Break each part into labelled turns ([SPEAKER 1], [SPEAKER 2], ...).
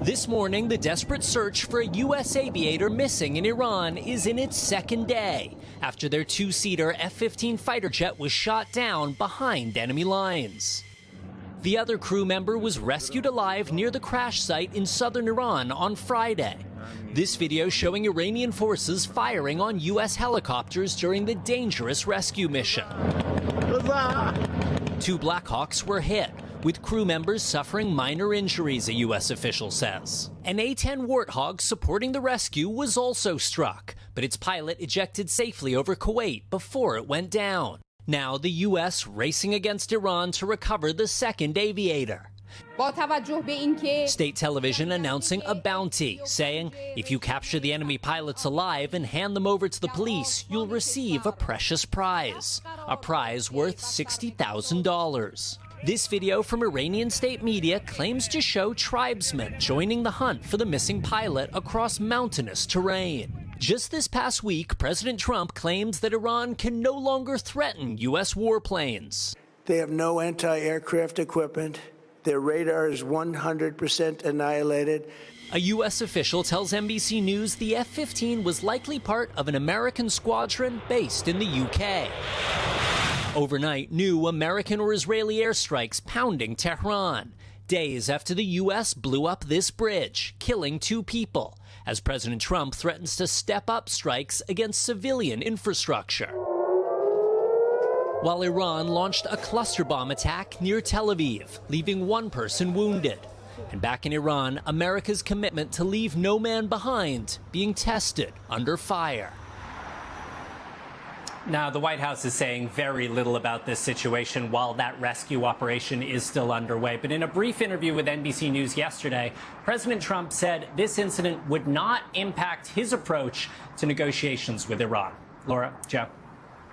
[SPEAKER 1] This morning, the desperate search for a U.S. aviator missing in Iran is in its second day after their two-seater F-15 fighter jet was shot down behind enemy lines. The other crew member was rescued alive near the crash site in southern Iran on Friday. This video showing Iranian forces firing on U.S. helicopters during the dangerous rescue mission. Two Blackhawks were hit, with crew members suffering minor injuries, a U.S. official says. An A-10 Warthog supporting the rescue was also struck, but its pilot ejected safely over Kuwait before it went down. Now the U.S. racing against Iran to recover the second aviator. State television announcing a bounty, saying if you capture the enemy pilots alive and hand them over to the police, you'll receive a precious prize, a prize worth $60,000. This video from Iranian state media claims to show tribesmen joining the hunt for the missing pilot across mountainous terrain. Just this past week, President Trump claimed that Iran can no longer threaten U.S. warplanes.
[SPEAKER 2] They have no anti-aircraft equipment. Their radar is 100% annihilated.
[SPEAKER 1] A U.S. official tells NBC News the F-15 was likely part of an American squadron based in the U.K. Overnight, new American or Israeli airstrikes pounding Tehran, days after the U.S. blew up this bridge, killing 2 people, as President Trump threatens to step up strikes against civilian infrastructure. While Iran launched a cluster bomb attack near Tel Aviv, leaving 1 person wounded. And back in Iran, America's commitment to leave no man behind being tested under fire.
[SPEAKER 3] Now, the White House is saying very little about this situation while that rescue operation is still underway. But in a brief interview with NBC News yesterday, President Trump said this incident would not impact his approach to negotiations with Iran. Laura, Joe.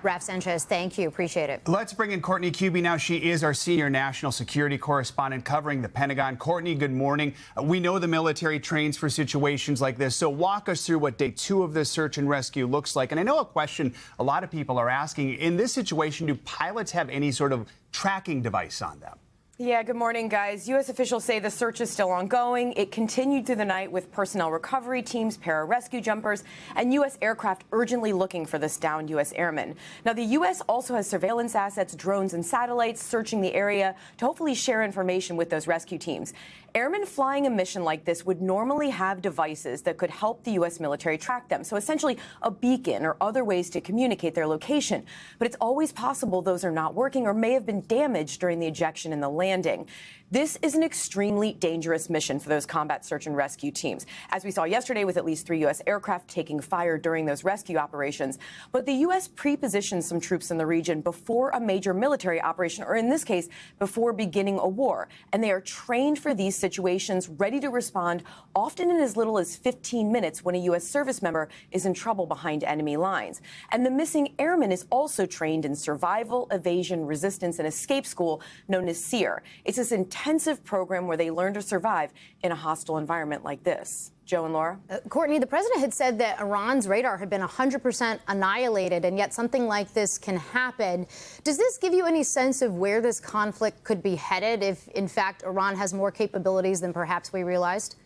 [SPEAKER 4] Raf Sanchez, thank you. Appreciate it.
[SPEAKER 5] Let's bring in Courtney Kube now. She is our senior national security correspondent covering the Pentagon. Courtney, good morning. We know the military trains for situations like this. So walk us through what day 2 of this search and rescue looks like. And I know a question a lot of people are asking. In this situation, do pilots have any sort of tracking device on them?
[SPEAKER 6] Yeah, good morning, guys. U.S. officials say the search is still ongoing. It continued through the night with personnel recovery teams, pararescue jumpers, and U.S. aircraft urgently looking for this downed U.S. airman. Now, the U.S. also has surveillance assets, drones, and satellites searching the area to hopefully share information with those rescue teams. Airmen flying a mission like this would normally have devices that could help the U.S. military track them, so essentially a beacon or other ways to communicate their location. But it's always possible those are not working or may have been damaged during the ejection and the landing. This is an extremely dangerous mission for those combat search and rescue teams, as we saw yesterday with at least 3 U.S. aircraft taking fire during those rescue operations. But the U.S. pre-positioned some troops in the region before a major military operation, or in this case, before beginning a war. And they are trained for these situations, ready to respond, often in as little as 15 minutes when a U.S. service member is in trouble behind enemy lines. And the missing airman is also trained in survival, evasion, resistance, and escape school known as SEER. It's this intensive program where they learn to survive in a hostile environment like this. Joe and Laura?
[SPEAKER 4] Courtney, the president had said that Iran's radar had been 100% annihilated, and yet something like this can happen. Does this give you any sense of where this conflict could be headed if, in fact, Iran has more capabilities than perhaps we realized?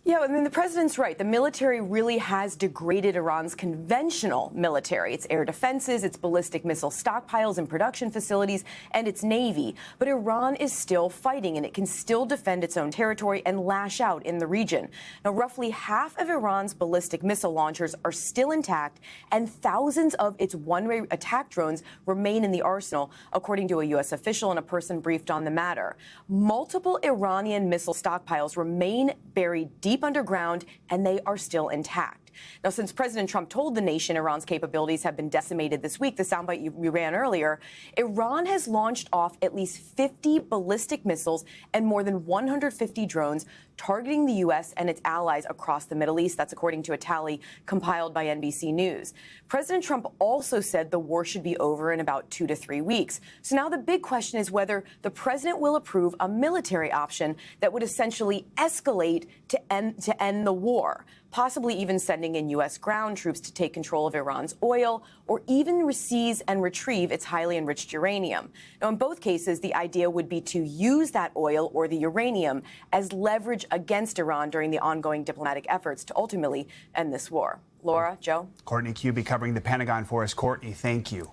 [SPEAKER 6] Yeah, I mean, the president's right. The military really has degraded Iran's conventional military, its air defenses, its ballistic missile stockpiles and production facilities, and its navy. But Iran is still fighting, and it can still defend its own territory and lash out in the region. Now, roughly half of Iran's ballistic missile launchers are still intact, and thousands of its one-way attack drones remain in the arsenal, according to a U.S. official and a person briefed on the matter. Multiple Iranian missile stockpiles remain buried deep underground, and they are still intact. Now, since President Trump told the nation Iran's capabilities have been decimated this week, the soundbite we ran earlier, Iran has launched off at least 50 ballistic missiles and more than 150 drones targeting the U.S. and its allies across the Middle East. That's according to a tally compiled by NBC News. President Trump also said the war should be over in about 2 to 3 weeks. So now the big question is whether the president will approve a military option that would essentially escalate to end the war. possibly even sending in U.S. ground troops to take control of Iran's oil, or even seize and retrieve its highly enriched uranium. Now, in both cases, the idea would be to use that oil or the uranium as leverage against Iran during the ongoing diplomatic efforts to ultimately end this war. Laura, Joe?
[SPEAKER 5] Courtney Kube covering the Pentagon for us. Courtney, thank you.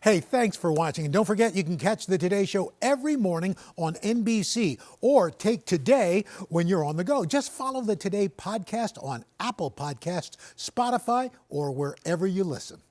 [SPEAKER 7] Hey, thanks for watching. And don't forget, you can catch the Today Show every morning on NBC or take Today when you're on the go. Just follow the Today podcast on Apple Podcasts, Spotify, or wherever you listen.